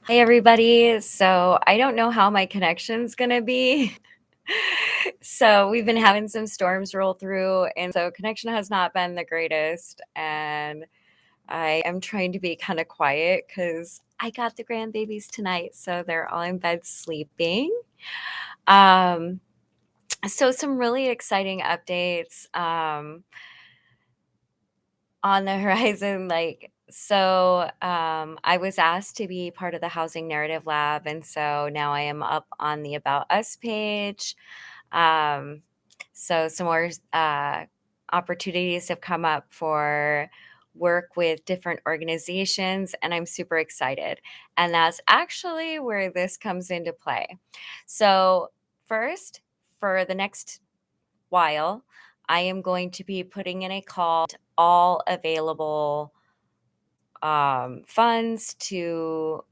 Hey everybody. So I don't know how my connection's gonna be. So we've been having some storms roll through, and so connection has not been the greatest. And I am trying to be kind of quiet because I got the grandbabies tonight, so they're all in bed sleeping. Um, so some really exciting updates. On the horizon, I was asked to be part of the Housing Narrative Lab, and so now I am up on the About Us page. Um, so some more opportunities have come up for work with different organizations, and I'm super excited. And that's actually where this comes into play. So first, for the next while, I am going to be putting in a call to all available funds to.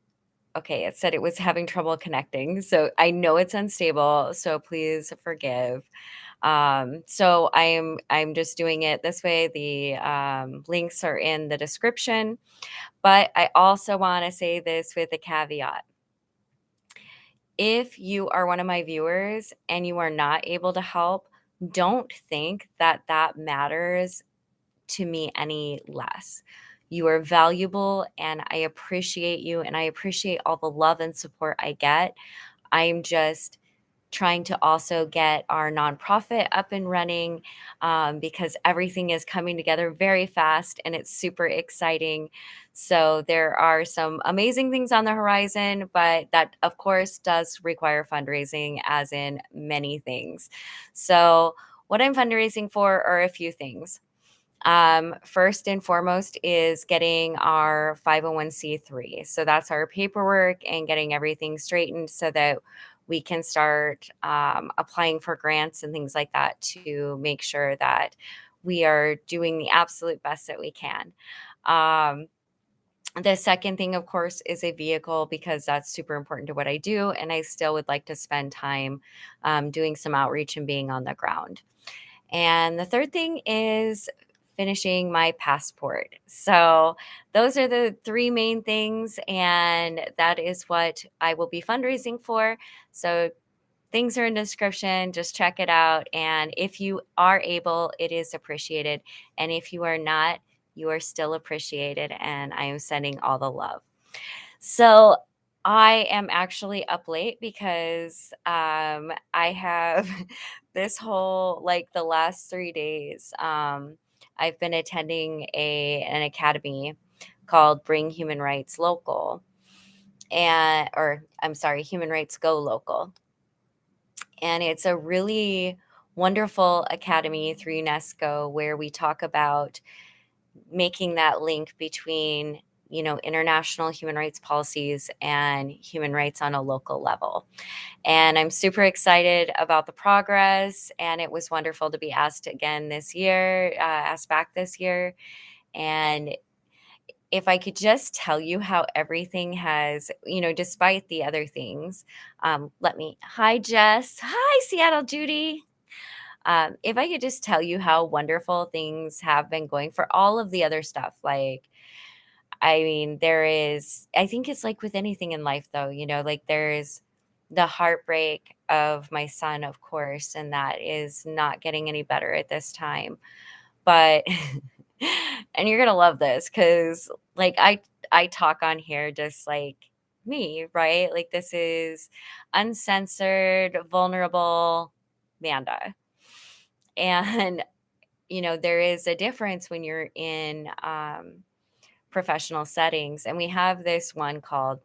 Okay, it said it was having trouble connecting. So I know it's unstable. So please forgive. So I'm just doing it this way. The links are in the description. But I also want to say this with a caveat. If you are one of my viewers and you are not able to help, don't think that that matters to me any less. You are valuable and I appreciate you and I appreciate all the love and support I get. I'm just trying to also get our nonprofit up and running because everything is coming together very fast and it's super exciting. So there are some amazing things on the horizon, but that of course does require fundraising, as in many things. So what I'm fundraising for are a few things. First and foremost is getting our 501c3. So that's our paperwork and getting everything straightened so that we can start applying for grants and things like that to make sure that we are doing the absolute best that we can. Um, the second thing, of course, is a vehicle because that's super important to what I do. And I still would like to spend time doing some outreach and being on the ground. And the third thing is finishing my passport. So those are the three main things, and that is what I will be fundraising for. So things are in the description. Just check it out. And if you are able, it is appreciated. And if you are not, you are still appreciated. And I am sending all the love. So I am actually up late because I have this whole like the last 3 days. I've been attending an academy called Bring Human Rights Local, and or I'm sorry, Human Rights Go Local, and it's a really wonderful academy through UNESCO where we talk about making that link between international human rights policies and human rights on a local level. And I'm super excited about the progress, and it was wonderful to be asked again this year, asked back this year. And if I could just tell you how everything has, despite the other things, hi Jess, hi Seattle Judy. If I could just tell you how wonderful things have been going for all of the other stuff, like, I mean, I think it's like with anything in life, though, like there's the heartbreak of my son, of course, and that is not getting any better at this time. But, and you're going to love this because, like, I talk on here just like me, right? Like, this is uncensored, vulnerable Manda. And, there is a difference when you're in professional settings. And we have this one called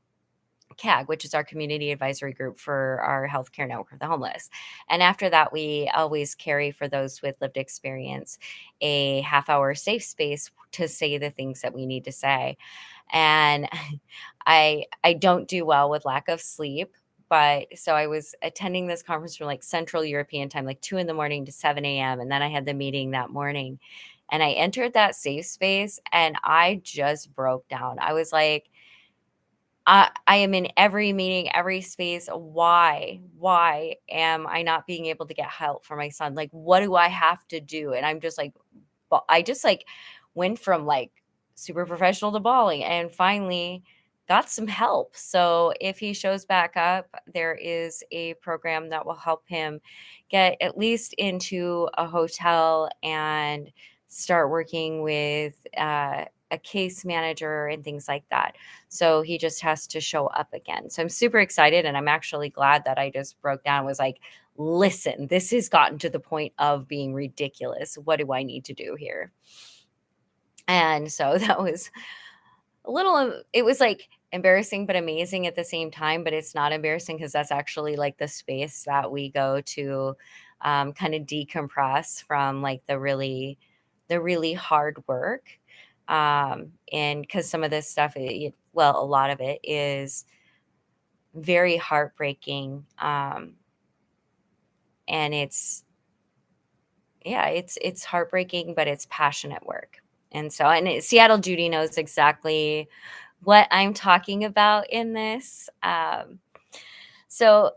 CAG, which is our community advisory group for our healthcare network of the homeless. And after that, we always carry for those with lived experience a half-hour safe space to say the things that we need to say. And I don't do well with lack of sleep. But so I was attending this conference from like Central European time, like 2 in the morning to 7 a.m. And then I had the meeting that morning. And I entered that safe space and I just broke down. I was like, I am in every meeting, every space. Why am I not being able to get help for my son? Like, what do I have to do? And I'm just like, I just like went from like super professional to bawling. And finally, got some help. So if he shows back up, there is a program that will help him get at least into a hotel and start working with a case manager and things like that. So he just has to show up again. So I'm super excited. And I'm actually glad that I just broke down and was like, listen, this has gotten to the point of being ridiculous. What do I need to do here? And so that was a little it was, like, embarrassing but amazing at the same time, but it's not embarrassing because that's actually, like, the space that we go to, kinda decompress from, like, the really hard work, and because some of this stuff, well, a lot of it is very heartbreaking, and it's yeah, it's heartbreaking, but it's passionate work, and so Seattle Judy knows exactly what I'm talking about in this. So,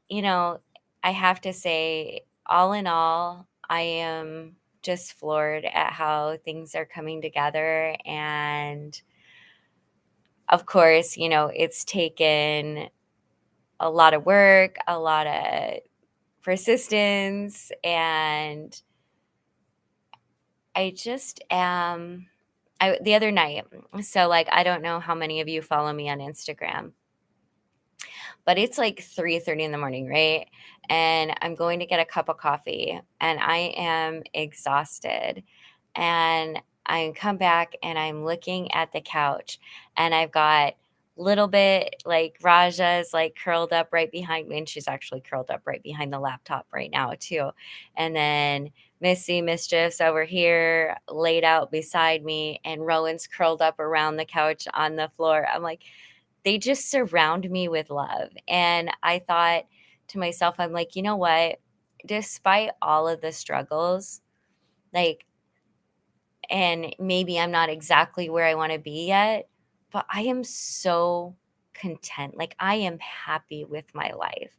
you know, I have to say, all in all, I am just floored at how things are coming together. And of course, it's taken a lot of work, a lot of persistence, and I just am. The other night, so like, I don't know how many of you follow me on Instagram, but it's like 3:30 in the morning, right? And I'm going to get a cup of coffee and I am exhausted. And I come back and I'm looking at the couch and I've got little bit like Raja's like curled up right behind me, and she's actually curled up right behind the laptop right now too. And then Missy Mischief's over here laid out beside me, and Rowan's curled up around the couch on the floor. I'm like, they just surround me with love. And I thought to myself, I'm like, you know what? Despite all of the struggles, like, and maybe I'm not exactly where I want to be yet, but I am so content. Like, I am happy with my life.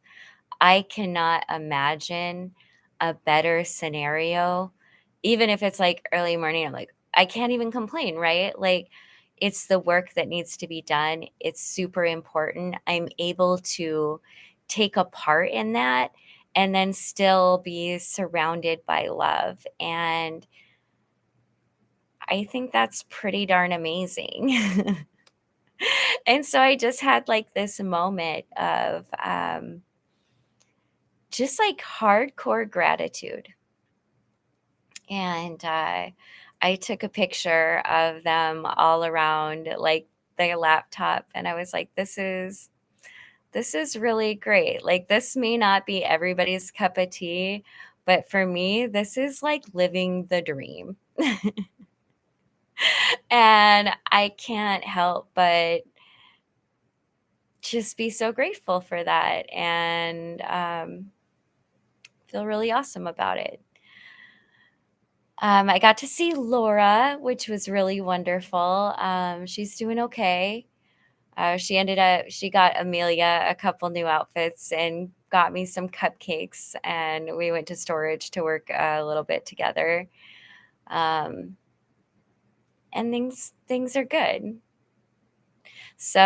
I cannot imagine a better scenario. Even if it's like early morning, I'm like, I can't even complain, right? Like, it's the work that needs to be done. It's super important. I'm able to take a part in that and then still be surrounded by love. And I think that's pretty darn amazing. And so I just had like this moment of just like hardcore gratitude. And I took a picture of them all around like the laptop, and I was like, this is really great. Like, this may not be everybody's cup of tea, but for me, this is like living the dream. And I can't help but just be so grateful for that, and feel really awesome about it. I got to see Laura, which was really wonderful. She's doing okay. She got Amelia a couple new outfits and got me some cupcakes, and we went to storage to work a little bit together. Um, and things are good. So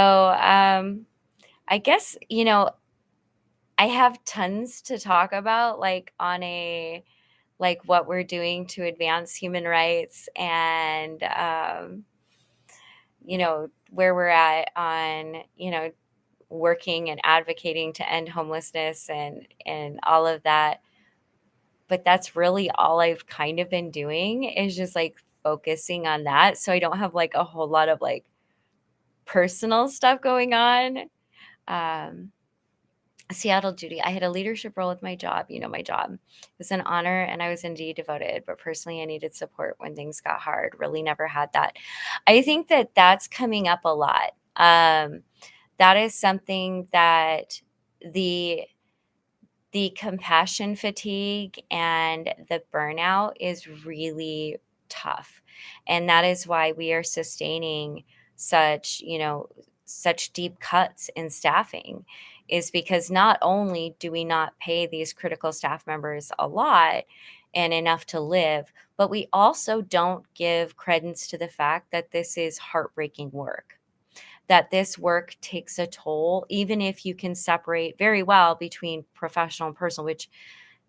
I guess I have tons to talk about, like on a like what we're doing to advance human rights, and where we're at on working and advocating to end homelessness and all of that. But that's really all I've kind of been doing, is just like focusing on that, so I don't have like a whole lot of like personal stuff going on. um Seattle Judy, I had a leadership role with my job. My job. It was an honor and I was indeed devoted, but personally, I needed support when things got hard. Really never had that. I think that that's coming up a lot. That is something that the the compassion fatigue and the burnout is really tough. And that is why we are sustaining such deep cuts in staffing, is because not only do we not pay these critical staff members a lot and enough to live, but we also don't give credence to the fact that this is heartbreaking work. that this work takes a toll, even if you can separate very well between professional and personal, which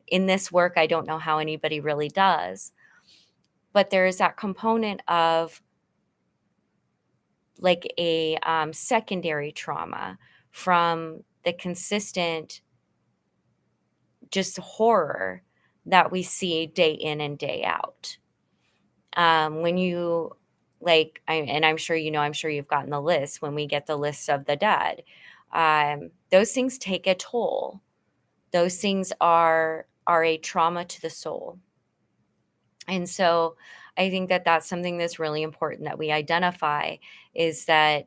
in this work, I don't know how anybody really does. But there is that component of like a secondary trauma from the consistent just horror that we see day in and day out. When you and I'm sure you know, I'm sure you've gotten the list when we get the lists of the dead. Those things take a toll. Those things are a trauma to the soul. And so I think that that's something that's really important that we identify is that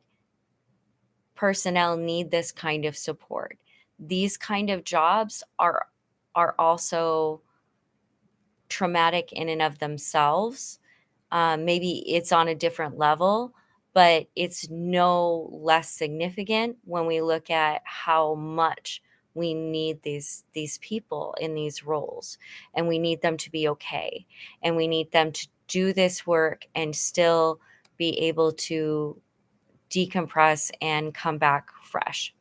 personnel need this kind of support. These kind of jobs are also traumatic in and of themselves. Maybe it's on a different level, but it's no less significant when we look at how much we need these people in these roles, and we need them to be okay, and we need them to do this work and still be able to decompress and come back fresh.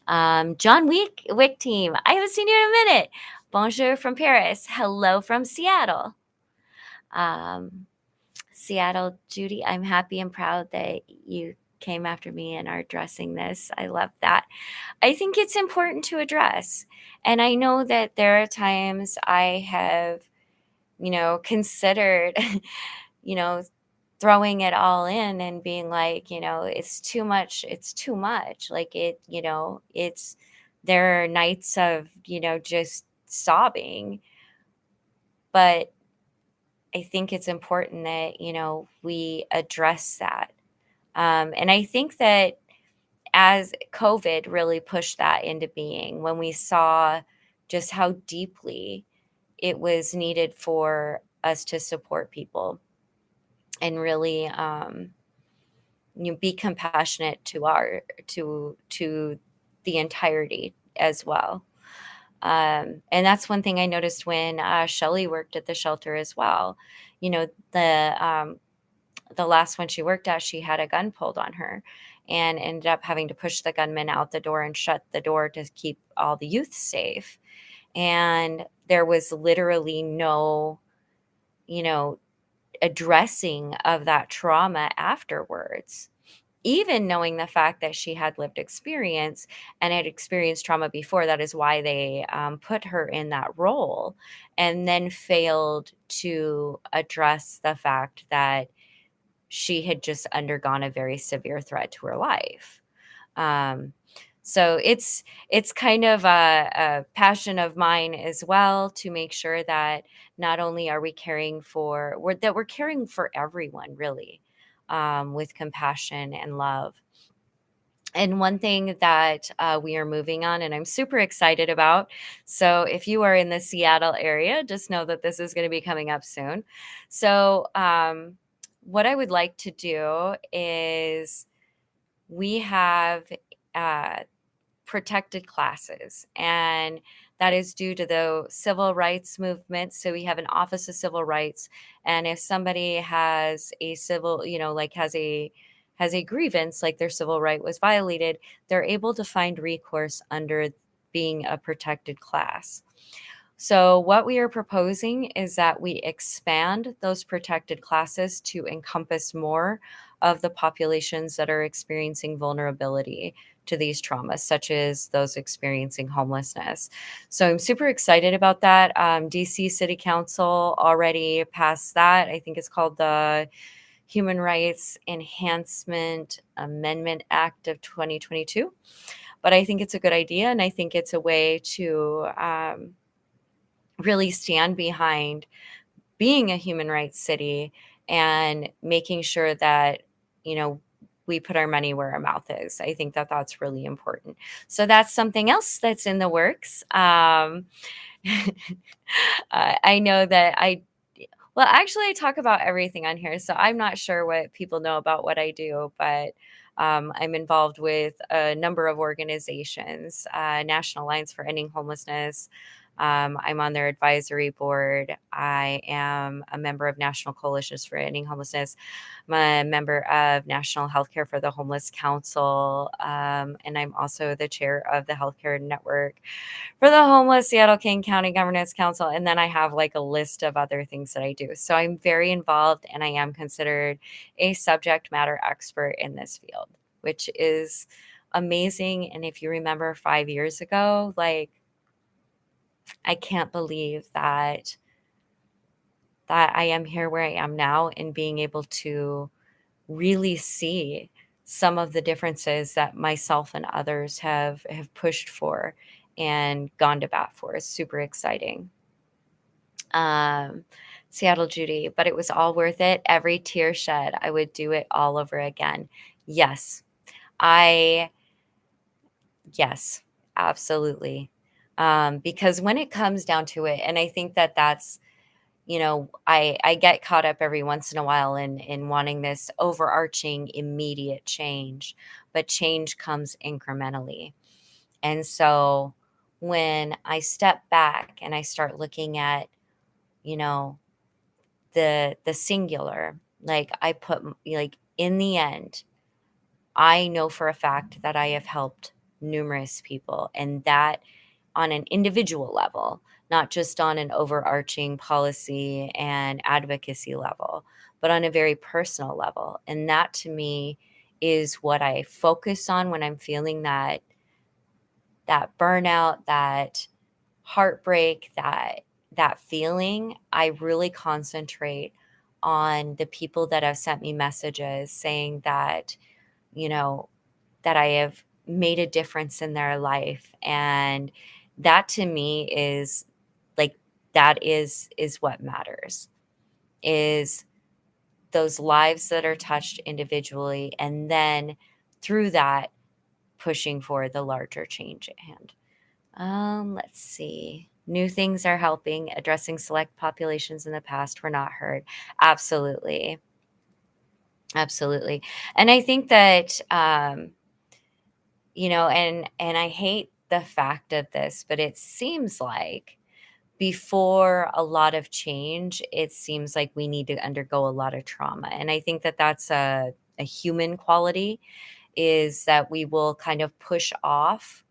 John Wick team, I haven't seen you in a minute. Bonjour from Paris. Hello from Seattle. Um, Seattle, Judy, I'm happy and proud that you came after me and are addressing this. I love that. I think it's important to address. And I know that there are times I have, considered, you know, throwing it all in and being like, it's too much. It's too much. Like there are nights of, just sobbing. But I think it's important that, we address that. And I think that as COVID really pushed that into being, when we saw just how deeply it was needed for us to support people and really be compassionate to the entirety as well. And that's one thing I noticed when Shelley worked at the shelter as well. You know, the last one she worked at, she had a gun pulled on her and ended up having to push the gunman out the door and shut the door to keep all the youth safe. And there was literally no, you know, addressing of that trauma afterwards. Even knowing the fact that she had lived experience and had experienced trauma before, that is why they put her in that role, and then failed to address the fact that she had just undergone a very severe threat to her life. Um, so it's kind of a passion of mine as well to make sure that not only are we we're caring for everyone really, with compassion and love. And one thing that we are moving on, and I'm super excited about. So, if you are in the Seattle area, just know that this is going to be coming up soon. So, what I would like to do is we have uh, protected classes, and that is due to the civil rights movement. So we have an Office of Civil Rights, and if somebody has a civil, has a grievance, like their civil right was violated, they're able to find recourse under being a protected class. So, what we are proposing is that we expand those protected classes to encompass more of the populations that are experiencing vulnerability to these traumas, such as those experiencing homelessness. So, I'm super excited about that. DC City Council already passed that. I think it's called the Human Rights Enhancement Amendment Act of 2022. But I think it's a good idea, and I think it's a way to really stand behind being a human rights city and making sure that, we put our money where our mouth is. I think that that's really important. So that's something else that's in the works. I know that well, actually, I talk about everything on here. So I'm not sure what people know about what I do, but I'm involved with a number of organizations, National Alliance for Ending Homelessness, I'm on their advisory board. I am a member of National Coalitions for Ending Homelessness. I'm a member of National Healthcare for the Homeless Council, and I'm also the chair of the Healthcare Network for the Homeless Seattle King County Governance Council. And then I have like a list of other things that I do. So I'm very involved, and I am considered a subject matter expert in this field, which is amazing. And if you remember 5 years ago, like, I can't believe that I am here where I am now and being able to really see some of the differences that myself and others have pushed for and gone to bat for is super exciting. Um, Seattle Judy, but it was all worth it. Every tear shed, I would do it all over again. Yes, I yes, absolutely. Because when it comes down to it, and I think that that's, I get caught up every once in a while in wanting this overarching immediate change, but change comes incrementally. And so when I step back and I start looking at, you know, the singular, like I put like in the end, I know for a fact that I have helped numerous people, and that on an individual level, not just on an overarching policy and advocacy level, but on a very personal level. And that to me is what I focus on when I'm feeling that burnout, that heartbreak, that feeling. I really concentrate on the people that have sent me messages saying that, you know, that I have made a difference in their life. And that to me is like, that is what matters, is those lives that are touched individually, and then through that pushing for the larger change at hand. Let's see. New things are helping. Addressing select populations in the past were not heard. Absolutely. Absolutely. And I think that and I hate the fact of this, but it seems like before a lot of change, it seems like we need to undergo a lot of trauma. And I think that that's a human quality, is that we will kind of push off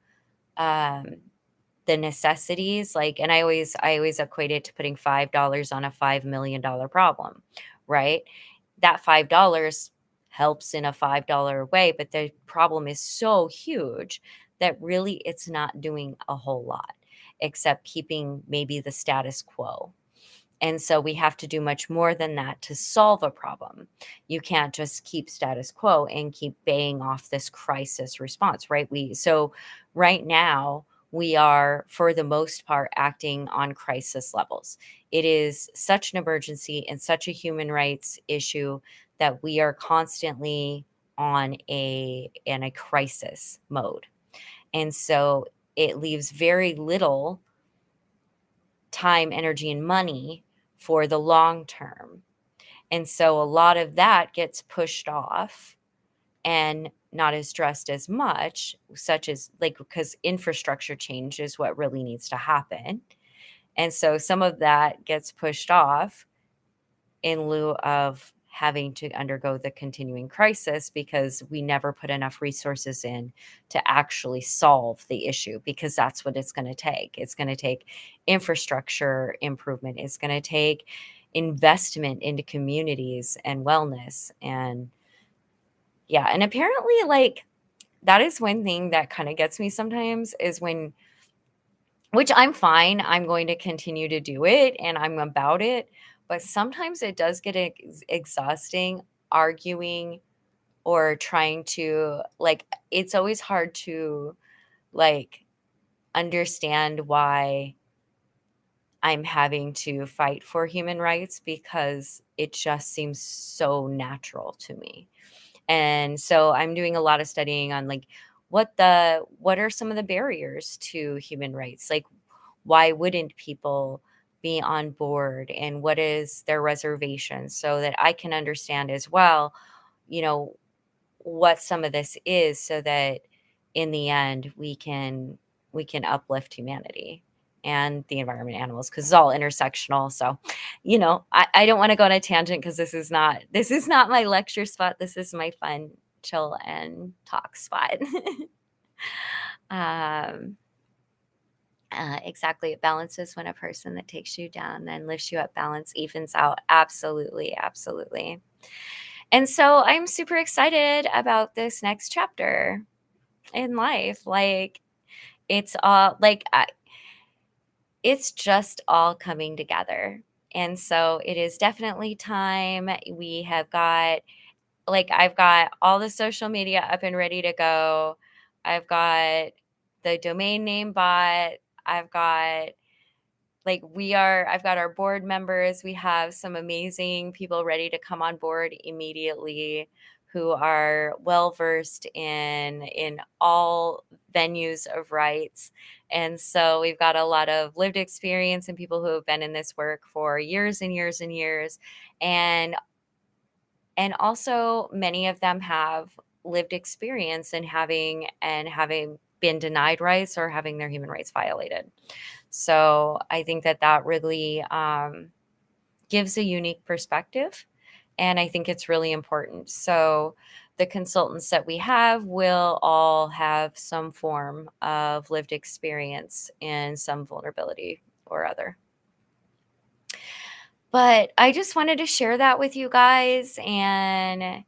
um, the necessities. Like, and I always equate it to putting $5 on a $5 million problem, right? That $5 helps in a $5 way, but the problem is so huge that really it's not doing a whole lot except keeping maybe the status quo. And so we have to do much more than that to solve a problem. You can't just keep status quo and keep baying off this crisis response, right? So right now we are, for the most part, acting on crisis levels. It is such an emergency and such a human rights issue that we are constantly on a crisis mode. And so it leaves very little time, energy, and money for the long term. And so a lot of that gets pushed off and not addressed as much, such as like, because infrastructure change is what really needs to happen. And so some of that gets pushed off in lieu of having to undergo the continuing crisis, because we never put enough resources in to actually solve the issue, because that's what it's going to take. It's going to take infrastructure improvement. It's going to take investment into communities and wellness. And yeah, and apparently, like, that is one thing that kind of gets me sometimes, is when, which I'm fine, I'm going to continue to do it and I'm about it, but sometimes it does get exhausting arguing or trying to, like, it's always hard to, like, understand why I'm having to fight for human rights, because it just seems so natural to me. And so I'm doing a lot of studying on, like, what are some of the barriers to human rights? Like, why wouldn't people be on board, and what is their reservation, so that I can understand as well, you know, what some of this is, so that in the end we can uplift humanity. and the environment, animals, because it's all intersectional. So, I don't want to go on a tangent because this is not my lecture spot. This is my fun, chill, and talk spot. um, exactly. It balances when a person that takes you down then lifts you up. Balance evens out. Absolutely, absolutely. And so I'm super excited about this next chapter in life. Like it's all like it's just all coming together. And so it is definitely time. We have got, like, I've got all the social media up and ready to go. I've got the domain name bought. I've got I've got our board members. We have some amazing people ready to come on board immediately who are well versed in all venues of rights. And so we've got a lot of lived experience and people who have been in this work for years and years and years. And also many of them have lived experience in having been denied rights or having their human rights violated. So I think that really gives a unique perspective. And I think it's really important. So the consultants that we have will all have some form of lived experience in some vulnerability or other. But I just wanted to share that with you guys and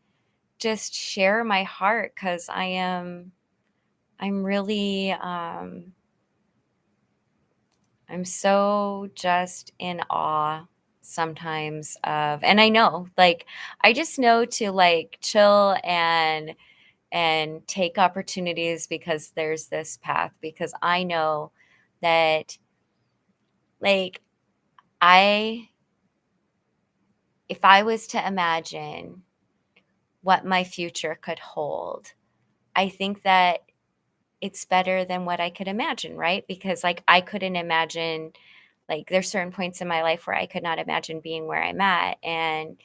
just share my heart because I'm really, I'm so just in awe sometimes of, and I know, like, I just know to like chill and take opportunities because there's this path, because I know that, like, I, if I was to imagine what my future could hold, I think that it's better than what I could imagine, right? Because like I couldn't imagine, like there's certain points in my life where I could not imagine being where I'm at, and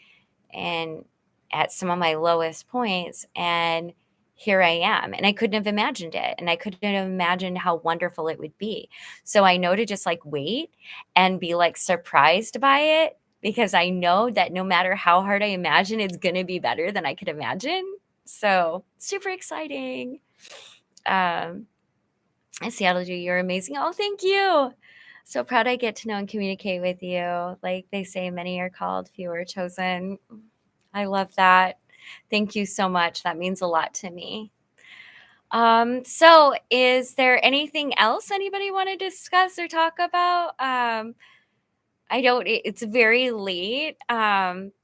at some of my lowest points, and here I am, and I couldn't have imagined it, and I couldn't have imagined how wonderful it would be. So I know to just like wait and be like surprised by it, because I know that no matter how hard I imagine, it's going to be better than I could imagine. So super exciting. um Seattle, you're amazing. Oh, thank you. So proud I get to know and communicate with you. Like they say, many are called, few are chosen. I love that. Thank you so much. That means a lot to me. So is there anything else anybody want to discuss or talk about? I don't, it's very late. But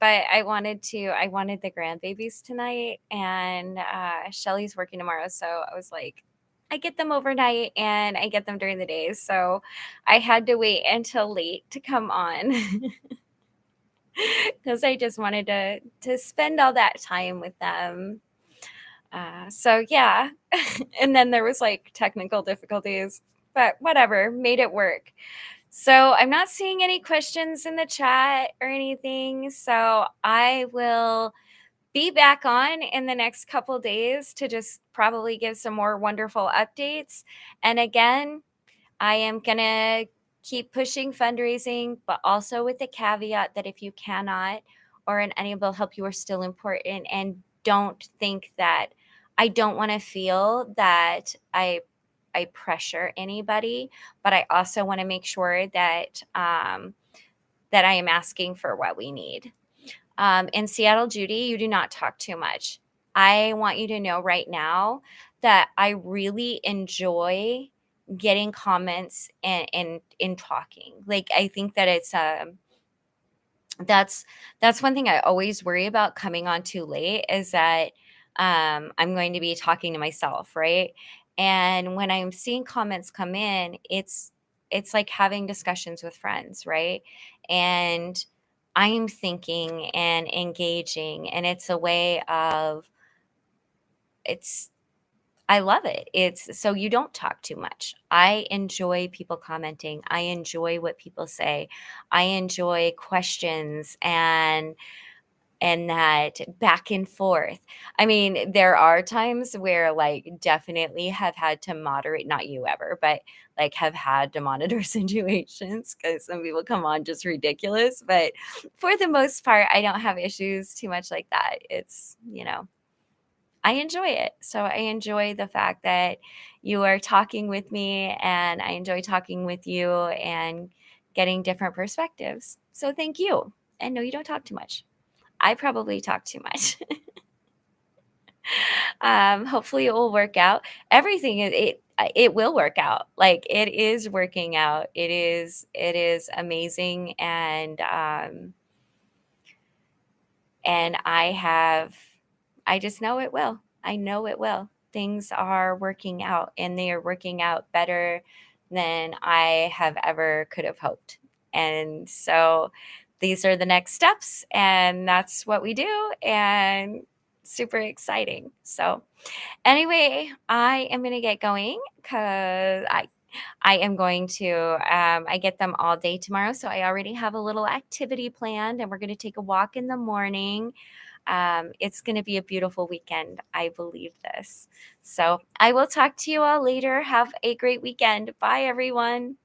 I wanted the grandbabies tonight, and Shelly's working tomorrow. So I was like, I get them overnight and I get them during the day. So I had to wait until late to come on because I just wanted to spend all that time with them. So yeah. And then there was like technical difficulties, but whatever, made it work. So I'm not seeing any questions in the chat or anything. So I will be back on in the next couple days to just probably give some more wonderful updates. And again, I am going to keep pushing fundraising, but also with the caveat that if you cannot or an unable help, you are still important. And don't think that, I don't want to feel that I pressure anybody, but I also want to make sure that that I am asking for what we need. In Seattle, Judy, you do not talk too much. I want you to know right now that I really enjoy getting comments and in talking. Like I think that it's that's one thing I always worry about coming on too late, is that I'm going to be talking to myself, right? And when I'm seeing comments come in, it's like having discussions with friends, right? And I'm thinking and engaging, and it's a way of, it's, I love it. It's so you don't talk too much. I enjoy people commenting. I enjoy what people say. I enjoy questions and that back and forth. I mean, there are times where, like, definitely have had to moderate, not you ever, but, like, have had to monitor situations because some people come on just ridiculous, but for the most part, I don't have issues too much like that. It's, I enjoy it. So I enjoy the fact that you are talking with me, and I enjoy talking with you and getting different perspectives. So thank you. And no, you don't talk too much. I probably talk too much. Hopefully it will work out. Everything it will work out. Like, it is working out. It is amazing, and I just know it will. I know it will. Things are working out, and they are working out better than I have ever could have hoped. And so these are the next steps, and that's what we do, and super exciting. So anyway, I am going to get going because I am going to, I get them all day tomorrow. So I already have a little activity planned, and we're going to take a walk in the morning. It's going to be a beautiful weekend. I believe this. So I will talk to you all later. Have a great weekend. Bye, everyone.